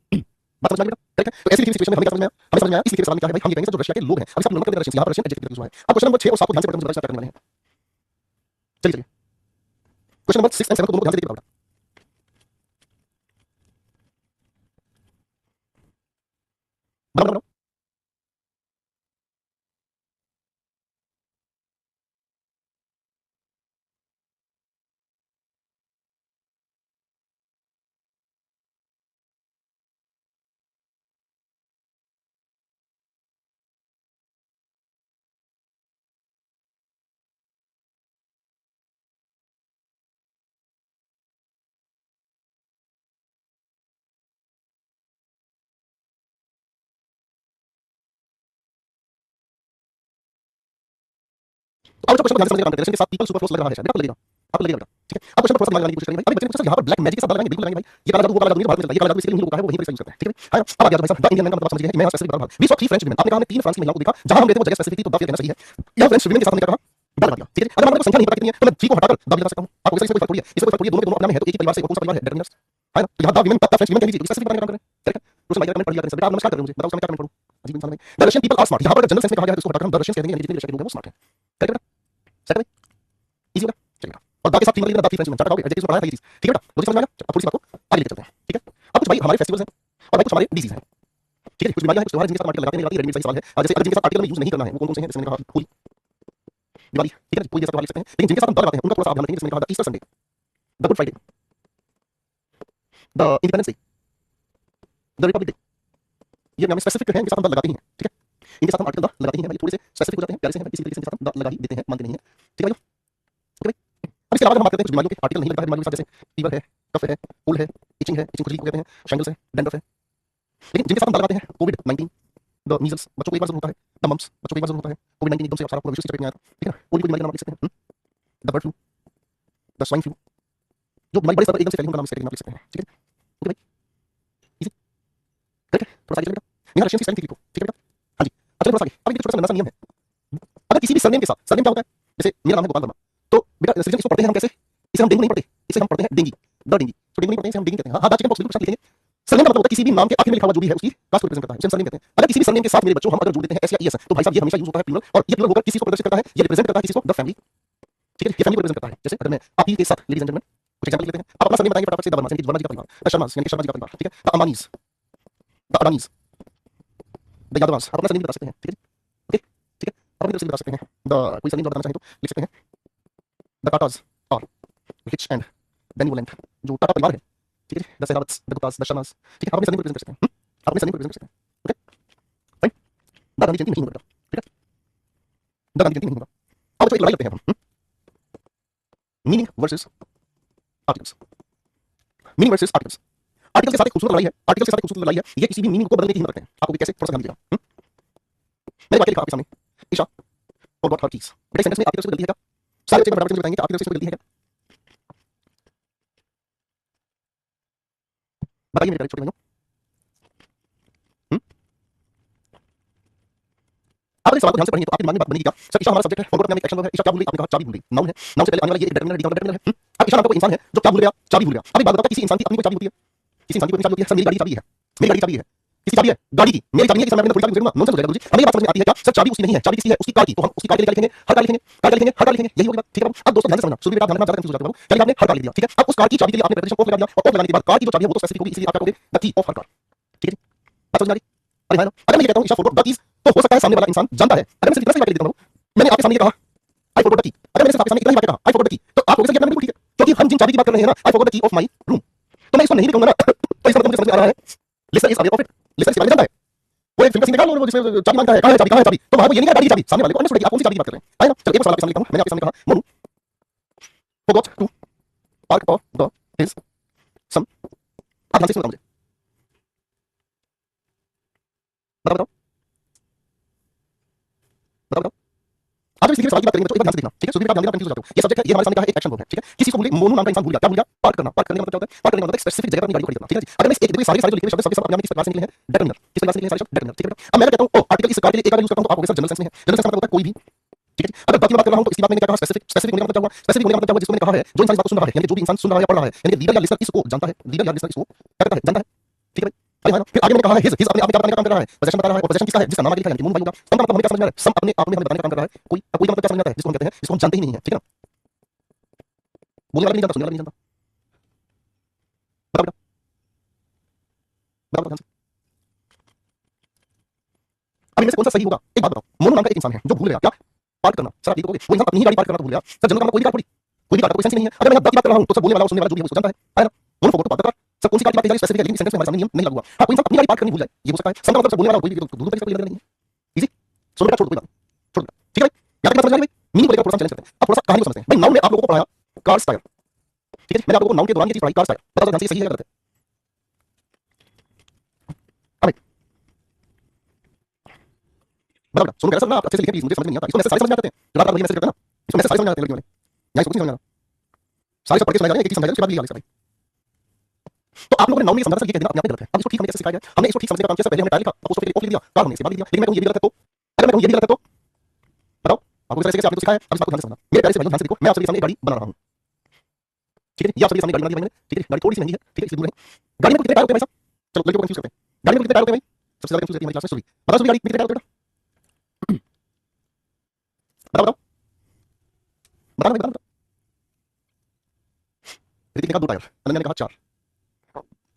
बात समझ आ गई बेटा, करेक्ट है। तो ऐसी सिचुएशन में हमें क्या समझ में आया, हमें समझ में आया इस लिखे सवाल में क्या है भाई, हम ये कहेंगे जो रशिया के लोग हैं। अभी सब नंबर रशियन, यहाँ पर रशियन एडजेक्टिव यूज हुआ है। अब क्वेश्चन नंबर 6 और 7 को ध्यान से पढ़कर मुझे स्टार्ट करने वाले हैं। चलिए चलिए, क्वेश्चन नंबर 6 एंड 7 को दोनों को ध्यान से देखिए बेटा। बनाओ बनाओ। अब जो क्वेश्चन को ध्यान से समझने का काम करते हैं, इसके साथ पीपल सुपर फ्लोस लग रहा है शायद, आपको लगेगा, आपको लगेगा बेटा, ठीक है। अब क्वेश्चन पर थोड़ा सा लगाने की कोशिश करेंगे भाई। अभी बच्चे सर यहाँ पर ब्लैक मैजिक के साथ लगाएंगे, बिल्कुल लगाएंगे भाई। ये काला जादू वो काला जादू नहीं, भारत में चलता है। ये काला जादू इसलिए नहीं लोग का है, वो वहीं पर यूज करते हैं, ठीक है भाई। अब आ गया भाई साहब, द इंडियन मैन का मतलब समझ गए हैं कि मैं यहाँ स्पेसिफिक बता रहा हूं। वी सॉ 3 फ्रेंच वुमेन, आपने कहा हमने 3 फ्रांस की महिलाओं को देखा, जहां हम गए थे वो जगह स्पेसिफिक थी, तो द कहना सही है। यहाँ फ्रेंच वुमेन के साथ हमने क्या कहा, द लगा दिया, ठीक है। अगर हमारे को संख्या नहीं पता कितनी है तो मैं 3 को हटाकर द लगा सकता हूं। आपको इससे कोई फर्क थोड़ी है, इससे कोई फर्क थोड़ी है, दोनों के दोनों अपने नाम है, तो एक ही परिवार से और कौन सा परिवार है, डेटरमिनर्स है ना। तो यहाँ the women the French women कह लीजिए, स्पेसिफिक बनाने का काम कर रहे हैं, करेक्ट है। दूसरा माइक कमेंट पढ़ लिया करें बेटा, आप नमस्कार कर रहे हो मुझे, बताओ मैं क्या कमेंट पढ़ूं, अजीब इंसान है। The Russian people are smart, यहाँ पर जनरल सेंस में कहा गया है तो इसको हटाकर हम द रशियंस कह देंगे, यानी जितने रशिया के लोग हैं वो स्मार्ट है, करेक्ट बेटा, सेट है, इजी होगा, चलिए। और द के साथ 3 मतलब द 3 फ्रेंच वुमेन, चार्ट आओगे एडजेक्टिव्स में पढ़ा है ये चीज, ठीक है बेटा, लॉजिक समझ में आया। अब थोड़ी सी बात को आगे लेके चलते हैं, ठीक है। अब कुछ भाई हमारे फेस्टिवल्स हैं और भाई कुछ हमारे डिजीज हैं, ठीक है। कुछ बीमारियां हैं, कुछ त्योहार जिनके साथ आर्टिकल लगाते हैं, लगाते हैं, रेडीमेड सही सवाल है। जैसे अगर जिनके साथ आर्टिकल में यूज नहीं करना है वो कौन कौन से हैं, जैसे मैंने कहा होली, दिवाली, ठीक है ना, कोई जैसा त्योहार लिख सकते हैं। लेकिन जिनके साथ हम द लगाते हैं उनका थोड़ा सा आप ध्यान रखेंगे, जैसे मैंने कहा the Easter Sunday, the good Friday, the independence day, the Republic day, ये हमें स्पेसिफिक है, इनके साथ हम द लगाते ही हैं, ठीक है। इनके साथ हम आर्टिकल द लगाते ही हैं भाई, थोड़े से स्पेसिफिक हो जाते हैं, प्यारे से हैं, इसी तरीके से इनके साथ हम द लगा ही देते हैं, मानते नहीं हैं, ठीक है भाई, ओके भाई। अब इसके अलावा हम बात करते हैं कुछ बीमारियों के आर्टिकल नहीं लगता है बीमारियों के साथ, जैसे फीवर है, कफ है, कोल्ड है, इचिंग है, इचिंग खुजली को कहते हैं, शैंगल्स है, डैंड्रफ है। लेकिन जिनके साथ हम द लगाते हैं, कोविड-19, द मीजल्स बच्चों को एक बार जरूर होता है, द मम्प्स बच्चों को एक बार जरूर होता है, कोविड-19 एकदम से सारा पूरा विश्व की चपेट में आया था, ठीक है ना। कोई बीमारी का नाम लिख सकते हैं, the bird flu, the swine flu, जो बीमारी बड़े स्तर पर एकदम से फैली उनका नाम इस कैटेगरी में आप लिख सकते हैं, ठीक है, ओके भाई, इजी, करेक्ट है। थोड़ा सा आगे चलें बेटा, यहाँ रशियन की स्पेलिंग लिखो, ठीक है बेटा, हाँ जी। अब चलिए थोड़ा सा आगे, अब एक छोटा सा नन्हा सा नियम है, अगर किसी भी सरनेम के साथ, सरनेम क्या होता है, जैसे मेरा नाम है गोपाल वर्मा, तो बेटा सृजन इसको पढ़ते हैं हम कैसे, इसे हम डेंगू नहीं पढ़ते, इसे हम पढ़ते हैं डेंगी, द डेंगी, तो डेंगू नहीं पढ़ते, इसे हम डेंगी कहते हैं। हाँ, चिकन पॉक्स बिल्कुल साथ लिखेंगे। सरनेम का मतलब होता है किसी भी नाम के आखिर में लिखा हुआ जो भी है उसकी कास्ट को रिप्रेजेंट करता है, उसे हम सरनेम कहते हैं। अगर किसी भी सरनेम के साथ मेरे बच्चों हम अगर जोड़ देते हैं एस या ईएस, तो भाई साहब ये हमेशा यूज होता है प्लूरल, और ये प्लूरल होकर किसी को प्रदर्शित करता है, ये रिप्रेजेंट करता है किसी को, द फैमिली, ठीक है, ये फैमिली को रिप्रेजेंट करता है। जैसे अगर मैं आप ही के साथ, लेडीज एंड जेंटलमैन, कुछ एग्जांपल लेते हैं, आप अपना सरनेम बताएंगे फटाफट से, द वर्मा यानी कि वर्मा जी का परिवार, द शर्मास यानी कि शर्मा जी का परिवार, ठीक है, the Ambanis, the Adanis, the Yadavas, आप अपना सरनेम बता सकते हैं, ठीक है, ओके, ठीक है। आप अपनी तरफ से बता सकते हैं, द कोई सरनेम बताना चाहें तो लिख सकते हैं, द टाटाज, और रिच एंड बेनिवोलेंट जो टाटा परिवार है, ठीक है, the Sehrawats, the Guptas, the Sharmas, ठीक है, आप अपने सरनेम को रिप्रेजेंट कर सकते हैं। आप अपने सरनेम को रिप्रेजेंट कर सकते हैं। Okay fine. द गांधी जयंती नहीं होगा, ठीक है, द गांधी जयंती नहीं होगा। अब तो एक लड़ाई लड़ते हैं हम, meaning versus articles, meaning versus articles. Article के साथ एक खूबसूरत लड़ाई है, आर्टिकल के साथ एक खूबसूरत लड़ाई है, ये किसी भी मीनिंग को बदलने की हिम्मत रखते हैं। आपको भी कैसे, थोड़ा सा ध्यान दीजिएगा। मैंने वाक्य लिखा आपके सामने, ईशा फॉरगॉट हर कीज। बेटा सेंटेंस में आर्टिकल से गलती है क्या? सारे बच्चे बराबर से बताएंगे कि आर्टिकल से कोई गलती है क्या? बताइए मेरे प्यारे छोटे भाइयों। आप इस सवाल को ध्यान से पढ़ेंगे तो आपके दिमाग में बात बनेगी क्या? सर ईशा हमारा सब्जेक्ट है, फॉरगॉट नाम एक एक्शन वर्ब है, ईशा क्या भूल गई? आपने कहा चाबी भूल गई। नाउन है, नाउन से पहले आने वाला ये एक डिटरमिनर है। अब ईशा नाम का कोई इंसान है जो क्या भूल गया? चाबी भूल गया। अब एक बात बताओ, किसी इंसान की अपनी कोई चाबी होती है? किसी इंसान की कोई चाबी होती है? सर मेरी गाड़ी की चाबी है, मेरी गाड़ी की चाबी है, किसी चाबी है गाड़ी की, मेरी चाबी नहीं है कि मैं अपने थोड़ी चाबी दूंगा। नॉनसेंस हो जाएगा जी। हमें ये बात समझ में आती है क्या? सर चाबी उसकी नहीं है, चाबी किसकी है? उसकी कार की। तो हम उसकी कार के लिए क्या लिखेंगे? हर कार लिखेंगे, हर कार लिखेंगे, हर कार लिखेंगे, यही होगी बात, ठीक है बाबू। अब दोस्तों ध्यान से समझना, शुरू में आप ध्यान रखना, ज्यादा कंफ्यूज हो जाते हो। क्या आपने हर कार लिख दिया, ठीक है। अब उस कार की चाबी के लिए आपने प्रेपोजिशन ऑफ लगा दिया, और ऑफ लगाने के बाद कार की जो चाबी है वो तो स्पेसिफिक होगी, इसलिए आप क्या कहोगे? The key of her car, ठीक है जी। बात समझ में आ रही? अरे हाँ ना, अगर मैं ये कहता हूँ ईशा फॉरगॉट द कीज, तो हो सकता है सामने वाला इंसान जानता है। अगर मैं सिर्फ इतना सा लिख देता हूँ, मैंने आपके सामने ये कहा आई फॉरगॉट द की, अगर मैंने सिर्फ आपके सामने इतना ही बात कहा आई फॉरगॉट द की, तो आप कहोगे सर ये बिल्कुल ठीक है, क्योंकि हम जिन चाबी की बात कर रहे हैं ना, I forgot the key of my room, तो मैं इसको नहीं कहूंगा ना, तो इसका मतलब मुझे समझ में आ रहा है listener is aware of it, listener इसके बारे में जानता है। वो एक फिल्म का सीन निकाल लो, वो जिसमें चाबी मांगता है, कहां है चाबी, कहां है चाबी, तो वहां वो ये नहीं कहा गाड़ी की चाबी, सामने वाले को अंडरस्टूड है कि आप कौन सी चाबी की बात कर रहे हैं, है ना। चलो एक और सवाल आपके सामने लिखता हूं, मैंने आपके सामने कहा Monu forgot to park for the his son. आप ध्यान से सुनो मुझे, बताओ बताओ बताओ बताओ। आज हम इस सवाल की बात करेंगे तो एक बार ध्यान से देखना, ठीक है। सुधीर आप ध्यान देना, कंफ्यूज हो जाते हो। ये सब्जेक्ट है, ये हमारे सामने का है एक एक्शन वर्ब है, ठीक है। किसी को भूल गई, मोनू नाम का इंसान भूल गया, क्या भूल गया? पार्क करना। पार्क करने का मतलब क्या होता है? पार्क करने का मतलब एक स्पेसिफिक जगह पर अपनी गाड़ी को खड़ी करना, ठीक है जी। अगर मैं एक देखो सारे सारे जो लिखे हुए शब्द सब अपने आप में किस प्रकार से निकले हैं? डिटरमिनर, किस प्रकार से निकले हैं सारे शब्द? डिटरमिनर, ठीक है बेटा। अब मैं कहता हूं ओ आर्टिकल इस कार के लिए एक बार यूज करता हूं तो आप कहोगे सर जनरल सेंस में है, जनरल सेंस का मतलब होता है कोई भी, ठीक है जी। अगर बात की बात कर रहा हूं तो इसकी बात मैंने क्या कहा? स्पेसिफिक, स्पेसिफिक होने का मतलब क्या हुआ? स्पेसिफिक होने का मतलब क्या हुआ? जिसको मैंने कहा है जो इंसान इस बात को सुन रहा है, यानी कि जो भी इंसान सुन रहा है या पढ़ रहा है, यानी कि रीडर या लिसनर इसको जानता है, रीडर या लिसनर इसको क्या करता है? जानता है, ठीक है भाई। अरे हाँ ना, फिर आगे मैंने कहा है हिज अपने आप में क्या बताने का काम कर रहा है? पोजेशन बता रहा है, और पोजेशन किसका है? जिसका नाम आगे लिखा है, यानी कि मोनू भाई होगा। सम का मतलब हमें क्या समझ में आ रहा है? सम अपने आप में हमें बताने का काम कर रहा है, कोई, अब कोई का मतलब क्या समझ में आता है? जिसको हम कहते हैं, जिसको हम जानते ही नहीं है, ठीक है ना। बोलने वाला भी नहीं जानता, सुनने वाला भी नहीं जानता। बताओ बेटा, बताओ ध्यान से। अब इनमें से कौन सा सही होगा? एक बात बताओ, मोनू नाम का एक इंसान है जो भूल गया क्या? पार्क करना। सर आप ये कहोगे वो इंसान अपनी ही गाड़ी पार्क करना तो भूल गया। सर जनरल का कोई भी कार पड़ी, कोई भी कार का कोई सेंस ही नहीं है। अगर मैं द की बात कर रहा हूं तो सर बोलने वाला और सुनने वाला जो भी है वो जानता है ना। Monu forgot to park the car, sir कौन सी कार की बात की जा रही है? स्पेसिफिक है, लेकिन सेंटेंस में हमारे सामने नियम नहीं लागू हुआ। हां कोई इंसान अपनी गाड़ी पार्क करनी भूल जाए, ये हो सकता है। सम का मतलब सर बोलने वाला कोई भी दूर तक कोई लेना नहीं है। इजी, सुनो बेटा, छोड़ दो कोई बात नहीं, छोड़ दो, ठीक है भाई। यहां तक बात समझ आ गई भाई। मीनिंग को लेकर थोड़ा सा चैलेंज करते हैं। अब थोड़ा सा कहानी को समझते हैं भाई। नाउन में आप लोगों को पढ़ाया कार्स टायर, ठीक है जी। मैंने आप लोगों को नाउन के दौरान ये चीज पढ़ाई कार्स टायर, बताओ ध्यान से सही है या गलत है? हां भाई बताओ बेटा, सुनो बेटा, सर ना आप अच्छे से लिखें प्लीज, मुझे समझ में नहीं आता। इसको मैसेज सारे समझ में आते हैं, रात रात भर ये मैसेज करते हैं ना, इसको मैसेज सारे समझ में आते हैं लड़कियों वाले, यहां इसको कुछ नहीं समझ में आता। सारे सब पढ़ के सुनाए जा रहे हैं, एक ही समझ आ रहा है, उसके बाद भी याद है। तो आप लोगों ने नाउन में समझा सर ये कह देना अपने आप में गलत है। अब इसको ठीक हमने कैसे सिखाया गया? हमने इसको ठीक समझने का काम किया। पहले हमने टाइल लिखा, अपोस्ट्रोफी ऑफ लिख दिया, कार हमने इसके बाद लिख दिया। लेकिन मैं कहूं ये भी गलत है तो, अगर मैं कहूं ये भी गलत है तो बताओ, आपको कैसे कैसे आपने तो सिखाया है। अब इस बात को ध्यान से समझना मेरे प्यारे से भाइयों, ध्यान से देखो। मैं आप सभी के सामने एक गाड़ी बना रहा हूं, ठीक है। ये आप सभी के सामने गाड़ी बना दी मैंने, ठीक है। गाड़ी थोड़ी सी महंगी है, ठीक है, इसलिए दूर है। गाड़ी में कितने टायर होते हैं भाई साहब? चलो लड़कियों को कंफ्यूज करते हैं। गाड़ी में कितने टायर होते हैं भाई? सबसे ज्यादा कंफ्यूज रहती है हमारी क्लास में सुबह। बताओ सुबह गाड़ी में कितने टायर होते हैं बेटा? बताओ बताओ बताओ बताओ। ऋतिक ने कहा 2 टायर, अनन्या ने कहा 4,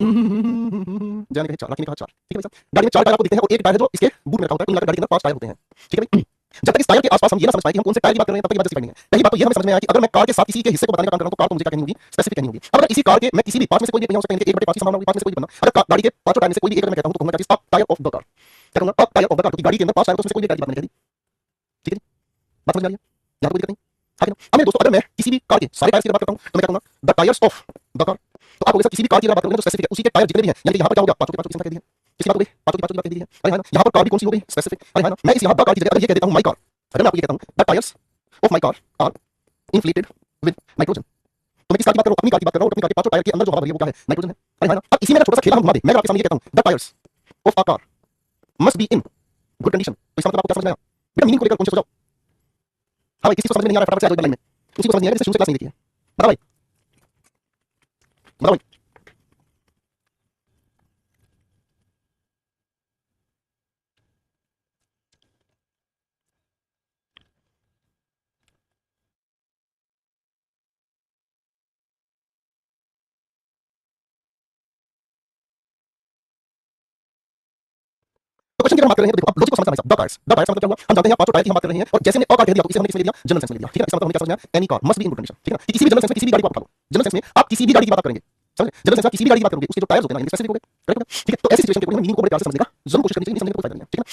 जया ने कहा 4, राखी ने कहा 4, ठीक है भाई साहब। गाड़ी में 4 टायर आपको दिखते हैं और एक टायर है जो इसके बूट में रखा होता है। कुल मिलाकर गाड़ी के अंदर 5 टायर होते हैं, ठीक है भाई। जब तक इस टायर के आसपास हम ये ना समझ पाए कि हम कौन से टायर की बात कर रहे हैं, तब तक ये बात सिखाई नहीं है। पहली बात तो ये हमें समझ में आया कि अगर मैं कार के साथ किसी के हिस्से को बताने का काम कर रहा हूं तो कार तो मुझे क्या कहनी होगी? स्पेसिफिक कहनी होगी। अब अगर इसी कार के मैं किसी भी 5 में से कोई भी पहिया हो सकता है, 1/5 की संभावना होगी 5 में से कोई भी बनना। अगर गाड़ी के पांचों टायर में से कोई भी एक अगर मैं कहता हूं तो कहूंगा क्या चीज? टायर ऑफ द कार, क्या कहूंगा? टायर ऑफ द कार, क्योंकि गाड़ी के अंदर 5 टायर होते हैं, उसमें से कोई भी टायर की बात नहीं करी, ठीक है जी। बात समझ आ रही है? यहां कोई दिक्कत नहीं? हाँ कि ना? अब मेरे दोस्तों अगर मैं किसी भी कार के सारे टायर्स की बात करता हूं तो मैं क्या कहूंगा? The tyres of the car. तो आप किसी भी कार की अगर बात करोगे तो स्पेसिफिक है, उसी के टायर जितने भी हैं, यानी कि यहाँ पर क्या होगा? पांचों के पांचों की संख्या कह दी है, इसकी बात हो गई, पांचों की बात कह दी है। अरे हाँ ना, यहाँ पर कार भी कौन सी हो गई? स्पेसिफिक। अरे हाँ ना, मैं इस यहाँ पर कार की जगह अगर ये कह देता हूँ माई कार, अगर मैं आपको ये कहता हूँ the tyres of my car are inflated with nitrogen, तो मैं किस कार की बात कर रहा हूँ? अपनी कार की बात कर रहा हूँ। अपनी कार के पांचों टायर के अंदर जो हवा भरी है वो क्या है? नाइट्रोजन है। अरे हाँ ना, अब इसी में छोटा सा खेला हम घुमा दे, मैं आपके सामने ये कहता हूँ the tyres of our car must be in good condition, तो इसका मतलब आपको क्या समझ में आया? बेटा मीनिंग को लेकर कौन से हो जाओ। हाँ भाई, किसी को समझ में नहीं आ रहा फटाफट से आ जाओ लाइन में, उसी को समझ नहीं आ रहा जिसने शुरू से क्लास नहीं देखी है। बताओ भाई, बताओ भाई। तो क्वेश्चन की हम बात कर रहे हैं तो देखो अब लॉजिक को समझना है साहब। द टायर्स, द टायर्स मतलब क्या हुआ? हम जानते हैं पांचों टायर की हम बात कर रहे हैं और जैसे ने अ कार कह दिया तो इसे हमने किसमें ले लिया? जनरल सेंस में ले लिया, ठीक है। इसका मतलब हमने क्या समझना है? Any car must be in good condition, ठीक है ना। कि किसी भी जनरल सेंस में किसी भी गाड़ी को आप उठा लो, जनरल सेंस में आप किसी भी गाड़ी की बात करेंगे, समझ, जनरल सेंस में आप किसी भी गाड़ी की बात करोगे उसके जो टायर्स होते हैं ना, स्पेसिफिक हो गए, करेक्ट हो गया, ठीक है। तो ऐसी सिचुएशन के ऊपर मीनिंग को बड़े प्यार से समझने का जरूर कोशिश करनी चाहिए, नहीं समझने का कोई फायदा नहीं है, ठीक है ना।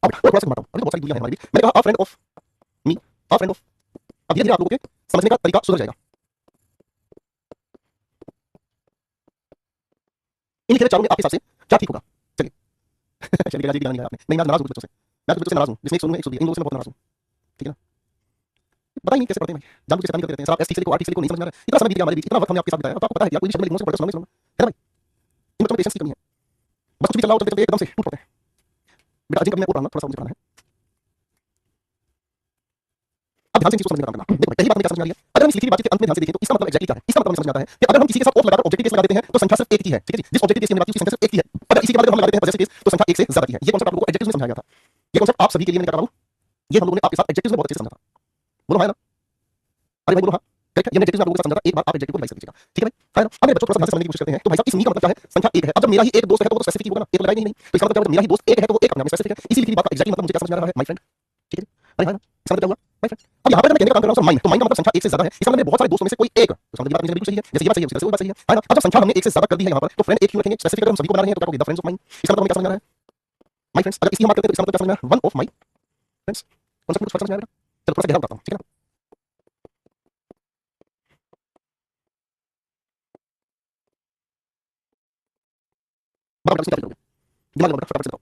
अब थोड़ा सा घुमाता हूं, अभी तो बहुत सारी दुनिया है हमारी भी। मैंने कहा a friend of me, a friend of, अब धीरे धीरे आप लोगों के समझने का तरीका सुधर जाएगा। इन लिखे चारों में आपके हिसाब से क्या ठीक होगा? चलिए चलिए राजीव की गाना नहीं गाया आपने, नहीं मैं नाराज हूं कुछ बच्चों से, मैं कुछ बच्चों से नाराज हूं, जिसमें एक सोनू है एक सुधीर, इन दोनों से मैं बहुत नाराज हूं, ठीक है ना। पता ही नहीं कैसे पढ़ते हैं भाई, जानबूझ के शैतानी करते रहते हैं सर, आप एस ठीक से लिखो, आर ठीक से लिखो, नहीं समझ में आ रहा है, इतना समय बीत गया हमारे बीच, इतना वक्त हमने आपके साथ बिताया, अब तो आपको पता है यार कोई भी शब्द लिखने से पढ़कर सुनाऊंगा नहीं सुनाऊंगा, है ना भाई। इन बच्चों में पेशेंस की कमी है, बस कुछ भी चल रहा हो चलते चलते एकदम से टूट पड़ते हैं। बेटा अजिंक, अब मैं बोल रहा हूं थोड़ा सा मुझे पढ़ना है, अब ध्यान से चीज को समझने का काम करना। देखो पहली बात मेरी समझ में आ रही है, अगर हम इस लिखी हुई बातचीत के अंत में ध्यान से देखें तो इसका मतलब एग्जैक्टली क्या है, इसका मतलब समझ में आता है कि अगर हम किसी के साथ ऑफ लगाकर ऑब्जेक्टिव केस लगा देते हैं तो संख्या सिर्फ एक की है, ठीक है जी, जिस ऑब्जेक्टिव केस की हमने बात की उसकी संख्या सिर्फ एक की है, अगर इसी के बाद अगर हम लगा देते हैं पॉजिटिव केस तो संख्या एक से ज्यादा की है। ये कॉन्सेप्ट आप लोगों को एडजेक्टिव्स में समझाया गया था, ये कॉन्सेप्ट आप सभी के लिए मैंने क्या कहा, ये हम लोगों ने आपके साथ एडजेक्टिव्स में बहुत अच्छे से समझा था, बोलो है ना, अरे भाई बोलो हाँ, ठीक है, ये एडजेक्टिव्स में आप लोगों के साथ समझा था, एक बार आप एडजेक्टिव को रिवाइज कर लीजिएगा, ठीक है भाई, है ना। अब मेरे बच्चों थोड़ा सा ध्यान से समझने की कोशिश करते हैं, तो भाई साहब इस मी का मतलब क्या है, संख्या एक है, अब जब मेरा ही एक दोस्त है तो वो तो स्पेसिफिक होगा ना, एक लगाएंगे नहीं, तो इसका मतलब क्या होगा, मेरा ही दोस्त एक है तो वो एक अपने आप में स्पेसिफिक है, इसी लिखी बात का एग्जैक्टली मतलब मुझे क्या समझ में आ रहा है माय फ्रेंड, ठीक है, अरे है ना, इसका मतलब क्या हुआ माय फ्रेंड। अब यहाँ पर मैं कहने का काम कर रहा हूँ सर माइंड, तो माइंड का मतलब संख्या एक से ज्यादा है, इसका मतलब मेरे बहुत सारे दोस्तों में से कोई एक, तो समझ बात बिल्कुल सही है, जैसे ये बात सही है उसी तरह से वो बात सही है ना। अब जब संख्या हमने एक से ज्यादा कर दी है यहाँ पर तो फ्रेंड एक क्यों रखेंगे, स्पेसिफिक अगर हम सभी को बना रहे हैं तो क्या कहोगे, द फ्रेंड्स ऑफ माइंड, इसका मतलब हमें क्या समझ में आ रहा है माय फ्रेंड्स, अगर इसकी हम बात करते हैं तो इसका मतलब क्या समझ में आ रहा है one of my friends, concept कुछ समझ में आ रहा है, चलो थोड़ा सा गहरा बताता हूँ, ठीक है ना। बताओ इसमें क्या करोगे, दिमाग लगाओ फटाफट से बताओ।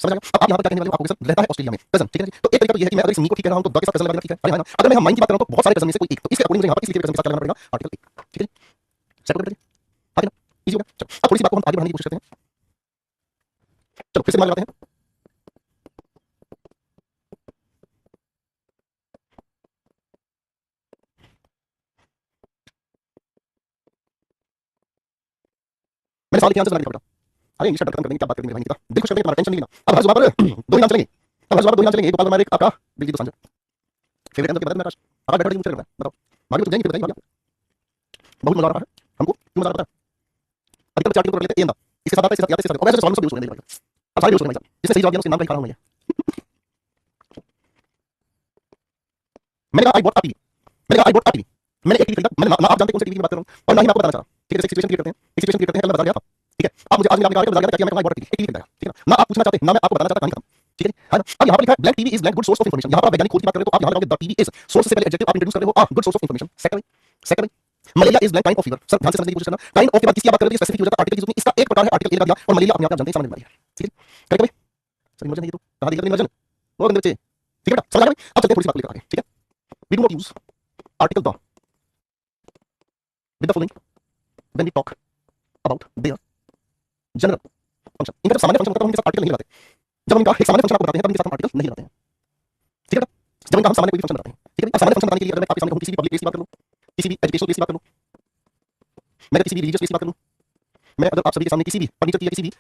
समझ आ गया। अब आप यहाँ पर क्या कहने वाले हो, आपको कजन रहता है ऑस्ट्रेलिया में, कजन, ठीक है जी। तो एक तरीका तो ये है कि मैं अगर इस मी को ठीक कह रहा हूँ तो द के साथ कजन लगा देना ठीक है, अरे है ना। अगर मैं हम माइन की बात कर रहा हूँ तो बहुत सारे कजन में से कोई एक, तो इसके अकॉर्डिंग मुझे यहाँ पर इस लिखे कजन के साथ क्या लगाना पड़ेगा, आर्टिकल एक, ठीक है जी, सेट कर दीजिए, आगे ना, इजी हो गया। चलो अब थोड़ी सी बात को हम आगे बढ़ाने की कोशिश करते हैं, चलो फिर से दिमाग लगाते हैं। मैंने सवाल के आंसर बना दिया बेटा, अरे इंग्लिश खत्म कर देंगे, क्या बात करेंगे भाई निकिता, दिल खुश करके तुम्हारा टेंशन नहीं लेना। अब हर जगह पर दो ही नाम चलेंगे, अब हर जगह पर दो ही नाम चलेंगे, एक गोपाल वर्मा और एक आपका दिलजीत दोसांझ। फेवरेट आंसर के बाद में आकाश, आकाश बैठा मुझे लग रहा है, बताओ आगे तो जाएंगे, फिर बताइए बहुत मजा आ रहा है हमको, क्यों मजा आ रहा है, अधिकतर चार्ट को कर लेते हैं एंदा, इसके साथ आता है इसके साथ आते हैं इसके साथ, और ऐसे सवाल में सब यूज होने देंगे, अब सारे यूज होने भाई साहब, जिसने सही जवाब दिया उसके नाम का ही खा रहा हूं मैं। मैंने कहा आई बॉट आती, मैंने कहा आई बॉट आती, मैंने एक टीवी खरीदा, मैंने ना आप जानते कौन सी टीवी की बात कर रहा हूं और ना ही मैं आपको बताना चाह रहा, ठीक है। सिचुएशन क्रिएट करते हैं, एक सिचुएशन क्रिएट करते हैं, कल मैं बाजार गया था, ठीक है, आप मुझे आज मेरे आपने बाजार गया था, क्या मैं कहूंगा आई बॉट टीवी, एक टीवी खरीदा, ठीक है ना, आप पूछना चाहते, ना मैं आपको बताना चाहता, कहानी खत्म, ठीक है है ना। अब यहाँ पर लिखा है black TV is black good source of information, यहाँ पर आप वैज्ञानिक खोज की बात करें तो आप यहाँ लगाओगे द टीवी इज, सोर्स से पहले एडजेक्टिव आप इंट्रोड्यूस कर रहे हो, good source of information, second malaria is blank kind of fever, sir ध्यान से समझने की कोशिश करना, काइंड ऑफ के बाद किसकी बात कर रहे हो, स्पेसिफिक हो जाता है, आर्टिकल की जरूरत नहीं, इसका एक प्रकार है आर्टिकल ए लगा दिया और मलेरिया अपने आप जानते हैं समझ में आ रही है, ठीक है करेक्ट भाई, सर इमर्जन है ये तो, कहां दिख रहा है इमर्जन, वो गंदे बच्चे, ठीक है बेटा समझ आ गया भाई। अब चलते हैं थोड़ी सी बात लेकर आगे, ठीक है। We do not use article the with the following when we talk about their general function, इनका जब सामान्य फंक्शन होता है हम इनके साथ आर्टिकल नहीं लगाते, जब हम इनका एक सामान्य फंक्शन आपको बताते हैं तब इनके साथ हम आर्टिकल नहीं लगाते हैं, ठीक है बेटा, जब इनका हम सामान्य कोई फंक्शन बताते हैं, ठीक है भाई। अब सामान्य फंक्शन बताने के लिए अगर मैं आपके सामने कहूं किसी भी पब्लिक प्लेस की बात कर लूं, किसी भी एजुकेशनल प्लेस की बात कर लूं, मैं किसी भी रिलीजियस प्लेस की बात कर लूं, मैं अगर आप सभी के सामने किसी भी फर्नीचर की या किसी भी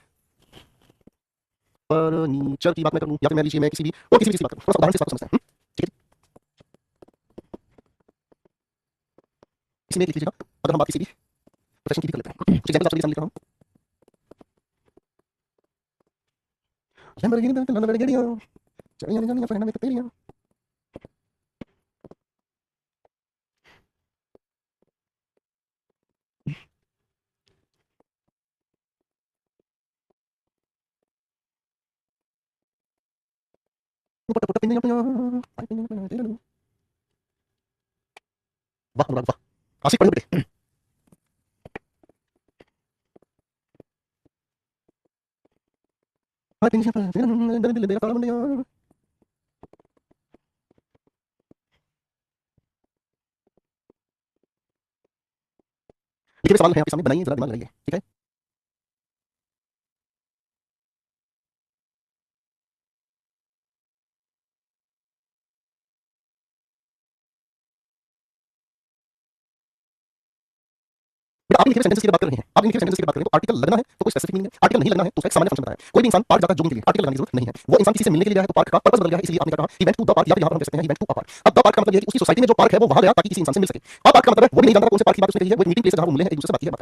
फर्नीचर की बात मैं कर लूं, या फिर मैं लीजिए मैं किसी भी और किसी भी चीज की बात करूं, थोड़ा सा उदाहरण से इस बात को समझते हैं, ठीक है। इसमें लिख लीजिएगा, अगर हम बात किसी भी प्रोफेशन की भी कर लेते हैं, कुछ एग्जांपल आप सभी के सामने लिख रहा हूं, लैम्बोर्गिनी लैम्बोर्गिनी चलिए जानिए फ्रेंड में तेरी, पुट पुट पिन वाह अनुराग वाह, आशिक पढ़ो बेटे, दिल दे ताला मुंडिया, देखिए सवाल है आपके सामने, बनाइए जरा दिमाग लगाइए, ठीक है। बेटा आप लिखे सेंटेंस की बात कर रहे हैं, आप लिखे सेंटेंस की बात करें तो आर्टिकल लगना है तो कोई स्पेसिफिक मीनिंग है, आर्टिकल नहीं लगना है तो उसका एक सामान्य फंक्शन बताया। कोई भी इंसान पार्क जाता है जोगिंग के लिए, आर्टिकल लगाने की जरूरत नहीं है। वो इंसान किसी से मिलने के लिए गया है तो पार्क का पर्पस बदल गया है, इसलिए आपने कहा he went to the park, या फिर यहां पर हम कह सकते हैं he went to a park. अब द पार्क का मतलब ये है कि उसकी सोसाइटी में जो पार्क है वो वहां गया ताकि किसी इंसान से मिल सके। अब पार्क का मतलब है वो भी नहीं जानता कौन से पार्क की बात उसने कही है, वो एक मीटिंग प्लेस है जहां वो मिले हैं, एक दूसरे से बात की है।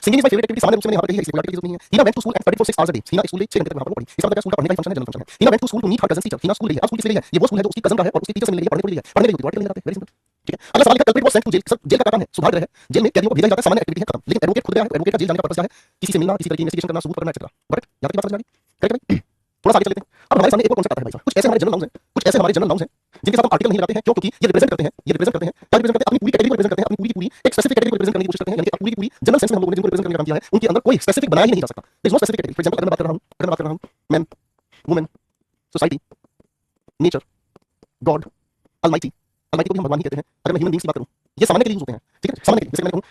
Singing is my favourite activity, सामान्य रूप से मैंने यहां पर कही है, इसलिए आर्टिकल की जरूरत नहीं है। Heena went to school and studied for 6 hours a day, Heena school 6 घंटे तक वहां पर पढ़ी। इसका मतलब स्कूल का पढ़ने का फंक्शन है, जनरल फंक्शन है। Heena went to school to meet her cousin teacher, Heena school गई है, अब स्कूल किसके लिए है, ये वो स्कूल है जो उसकी कजन का है और उसके टीचर से मिलने के लिए पढ़ने के लिए है, पढ़ने के लिए आर्टिकल नहीं लगाते, वेरी सिंपल। ठीक है, अगला सवाल है culprit was sent to jail, sir jail का काम है सुधार गृह है, जेल में कैदियों को भेजा जाता है, सामान्य एक्टिविटी है, खत्म। लेकिन एडवोकेट खुद गया है, एडवोकेट का जेल जाने का पर्पस क्या है, किसी से मिलना, किसी तरह की इन्वेस्टिगेशन करना, सबूत पकड़ना एक्सेट्रा। बट यहां तक की बात समझ आ गई, करेक्ट भाई? थोड़ा सा आगे चल लेते हैं। अब हमारे सामने एक और कॉन्सेप्ट आता है भाई साहब, कुछ ऐसे हमारे जनरल नाउन्स हैं, कुछ ऐसे हमारे जनरल नाउन्स हैं जिनके साथ हम आर्टिकल नहीं लगाते हैं, क्यों? क्योंकि ये रिप्रेजेंट करते हैं, ये रिप्रेजेंट करते हैं, क्या रिप्रेजेंट करते हैं, अपनी पूरी कैटेगरी को रिप्रेजेंट करते हैं, अपनी पूरी की पूरी एक स्पेसिफिक कैटेगरी को रिप्रेजेंट करने की कोशिश करते हैं, यानी कि पूरी की पूरी जनरल सेंस में हम लोगों ने जिनको रिप्रेजेंट करने का काम किया है उनके अंदर कोई स्पेसिफिक बनाया ही नहीं जा सकता। There is no specific category. For example अगर मैं बात कर रहा हूं, man, women, society, nature, God, almighty, almighty को भी हम भगवान ही कहते हैं। अगर मैं ह्यूमन बीइंग्स की बात करूं, ये सामान्य के लिए यूज होते हैं, ठीक है, सामान्य के लिए। जैसे मैं कहूं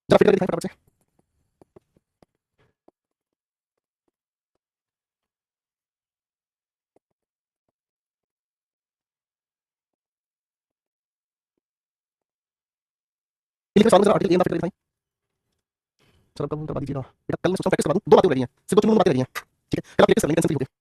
जरा फिर करके दिखाएं फटाफट से। लिखे सवाल में जरा आर्टिकल ए ना फिट करके दिखाएं। चलो कल करवा दीजिएगा बेटा, कल मैं सोचता हूं प्रैक्टिस करवा दूं, दो बातें हो रही हैं, सिर्फ दो बातें रह रही हैं। ठीक है, कल आप प्रैक्टिस कर लेंगे, टेंशन फ्री होके।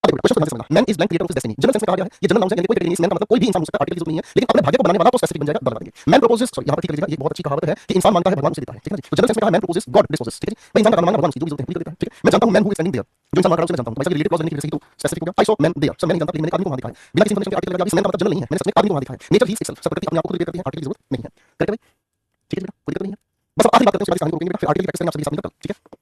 अब देखो क्वेश्चन ध्यान से समझना, man is blank creator of his destiny, general sense में कहा गया है, ये जनरल नाउन है, यानी कोई कैटेगरी नहीं है, मैन का मतलब कोई भी इंसान हो सकता है, आर्टिकल की जरूरत नहीं है, लेकिन अपने भाग्य को बनाने वाला तो स्पेसिफिक बन जाएगा, बदल देंगे। मैन प्रोपोजेस, सॉरी यहां पर ठीक लिखना, ये बहुत अच्छी कहावत है कि इंसान मानता है भगवान उसे देता है, ठीक है ना जी। तो जनरल सेंस में कहा मैन प्रोपोजेस, गॉड डिस्पोजेस, ठीक है जी। भाई इंसान का काम मानना भगवान उसकी जो भी जरूरत है पूरी कर देता है, ठीक है। मैं जानता हूं man who is standing there, जो इंसान वहां खड़ा है उसे मैं जानता हूं, भाई साहब रिलेटेड क्लॉज नहीं की वजह से ही तो स्पेसिफिक हो गया। आई सॉ मैन देयर, सो मैंने नहीं जानता, लेकिन मैंने आदमी को वहां देखा है, बिना किसी इन्फॉर्मेशन के आर्टिकल लगा दिया, मैन का मतलब जनरल नहीं है, मैंने सच में आदमी को वहां देखा है। नेचर ही इज इटसेल्फ, सब प्रकृति अपने आप को खुद क्रिएट करती है, आर्टिकल की जरूरत नहीं है, करेक्ट है भाई? ठीक है बेटा, कोई दिक्कत नहीं है। बस अब आखिरी बात करते हैं, उसके बाद इस कहानी को रोकेंगे बेटा, फिर आर्टिकल की प्रैक्टिस करेंगे आप सभी साथ मिलकर कल, ठीक है।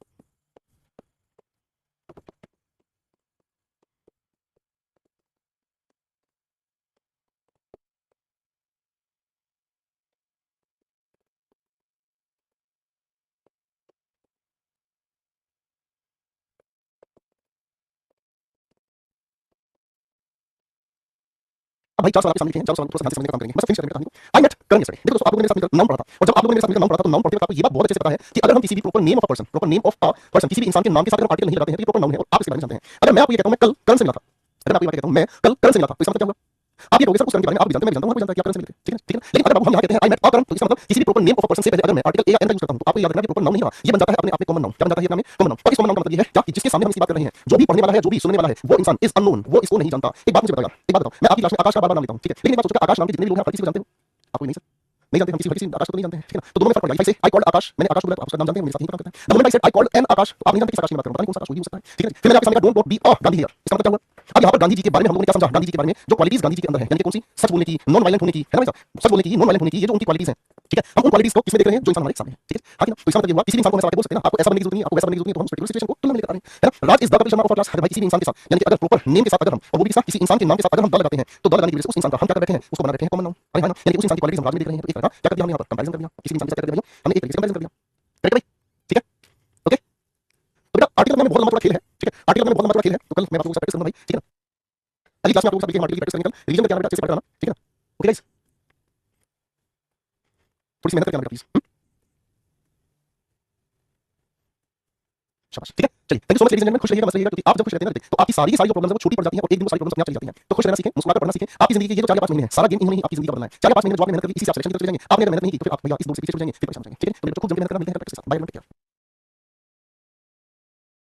अब भाई चार सवाल आपके सामने लिखे हैं, चार सवाल को थोड़ा सा ध्यान से समझने का काम करेंगे, बस फिनिश करेंगे कहानी को। आई मेट करण यस्टरडे, देखो दोस्तों आप लोगों ने मेरे साथ मिलकर नाउन पढ़ा था, और जब आप लोगों ने मेरे साथ मिलकर नाउन पढ़ा था तो नाउन पढ़ते वक्त आपको ये बात बहुत अच्छे से पता है कि अगर हम किसी भी proper name of a person, proper name of a person, किसी भी इंसान के नाम के साथ अगर आर्टिकल नहीं लगाते हैं तो ये प्रॉपर नाउन है और आप इसके बारे में जानते हैं। अगर मैं आपको ये कहता हूं मैं कल करण से मिला था, अगर मैं आपको ये बात कहता हूं मैं कल करण से मिला था, तो इसका मतलब क्या हुआ? आप ये कहोगे सर उस करण के बारे में आप भी जानते हैं, मैं भी जानता हूं, हर कोई जानता है कि आप करण से मिले थे, ठीक है ठीक है। लेकिन अगर बाबू हम यहां कहते हैं आई मेट अ करण, तो इसका मतलब किसी भी proper name of a person से पहले अगर मैं आर्टिकल ए या एन का यूज करता हूं तो आपको याद रखना कि प्रॉपर नाउन नहीं रहा, ये बन जाता है अपने आप में कॉमन नाउन। क्या बन जाता है ये नाम में कॉमन नाउन। और इस कॉमन नाउन का मतलब ये है क्या कि जिसके सामने हम इसकी बात कर रहे हैं, जो भी पढ़ने वाला है, जो भी सुनने वाला है, वो इंसान इज अननोन, वो इसको नहीं जानता। एक बात मुझे बताओ, एक बात बताओ, मैं आपकी क्लास में आकाश का बार-बार नाम लेता हूं, ठीक है, लेकिन एक बात सोचो, आकाश नाम के जितने भी लोग हैं आप किसी को जानते हो? आप कोई नहीं सर, नहीं जानते, हम किसी आकाश को तो नहीं जानते हैं, ठीक है ना। तो दोनों में फर्क पड़ जाएगा। आई कॉल्ड आकाश, मैंने आकाश को बुलाया, आप उसका नाम जानते हैं, मेरे साथ यही काम करता है। The moment I said I called an Akash, तो आप नहीं जानते किस आकाश की बात कर रहा हूं, पता नहीं कौन सा आकाश कोई भी हो सकता है, ठीक है। फिर मैंने आपके सामने कहा don't be a Gandhi here, इसका मतलब क्या हुआ? अब यहाँ पर गांधी जी के बारे में हम लोगों ने क्या समझा, गांधी जी के बारे में जो क्वालिटीज गांधी जी के अंदर है, यानी कि कौन सी? सच बोलने की, नॉन वायलेंट होने की, है ना भाई साहब, सच बोलने की, नॉन वायलेंट होने की, ये जो उनकी क्वालिटीज हैं, ठीक है। हम उन क्वालिटीज को किसमें देख रहे हैं? जो इंसान हमारे सामने है, ठीक है। हाँ कि ना? तो इसका मतलब ये हुआ किसी भी इंसान को हम ऐसा बोल सकते हैं ना, आपको ऐसा बनने की जरूरत नहीं है, आपको वैसा बनने की जरूरत नहीं है, तो हम उस पर्टिकुलर सिचुएशन को तुलना में लेकर आ रहे हैं, है ना। Raj is the Kapil Sharma of class, अगर भाई किसी भी इंसान के साथ, यानी कि अगर प्रॉपर नेम के साथ अगर हम, और वो भी किसी इंसान के नाम के साथ अगर हम द लगाते हैं, तो द लगाने की वजह से उस इंसान का हम क्या कर बैठे हैं, उसको बना बैठे हैं कॉमन नाउन। अरे हाँ ना, यानी कि उस इंसान की क्वालिटीज हम राज में देख रहे हैं, तो एक तरह का क्या कर दिया हमने यहाँ पर? कंपैरिजन कर दिया, किसी भी इंसान के साथ कर दिया, हमने एक तरीके से कंपैरिजन कर दिया, करेक्ट भाई? ठीक है, ओके। तो बेटा आर्टिकल में बहुत लंबा चौड़ा खेल है, ठीक है, आर्टिकल में बहुत लंबा चौड़ा खेल है, तो कल मैं आप लोगों के साथ प्रैक्टिस करूंगा भाई, ठीक है ना। अगली क्लास में आप लोगों के साथ आर्टिकल की प्रैक्टिस करेंगे, कल रिवीजन का क्या बेटा अच्छे से पढ़ना, ठीक है ना। ओके गाइस, थोड़ी सी मेहनत करके आना बेटा प्लीज, शाबाश, ठीक है। चलिए thank you so much ladies and gentleman, खुश रहिएगा, मस्त रहिएगा, क्योंकि आप जब खुश रहते हैं ना तो आपकी सारी की सारी जो प्रॉब्लम्स है वो छोटी पड़ जाती हैं और एक दिन वो सारी प्रॉब्लम्स अपने आप चली जाती हैं। तो खुश रहना सीखें, मुस्कुराकर पढ़ना सीखें। आपकी जिंदगी के ये जो 4 या 5 महीने हैं, सारा गेम इन्होंने ही आपकी जिंदगी का बदलना है। 4 या 5 महीने में जो आपने मेहनत करी, इसी से आप सिलेक्शन की तरफ चले जाएंगे। आपने अगर मेहनत नहीं की तो फिर आप भैया इस दौर से पीछे छूट जाएंगे, फिर परेशान हो जाएंगे, ठीक है। तो बेटा खूब जल्दी मेहनत करना, मिलते हैं प्रैक्टिस के साथ, बाय, टेक केयर।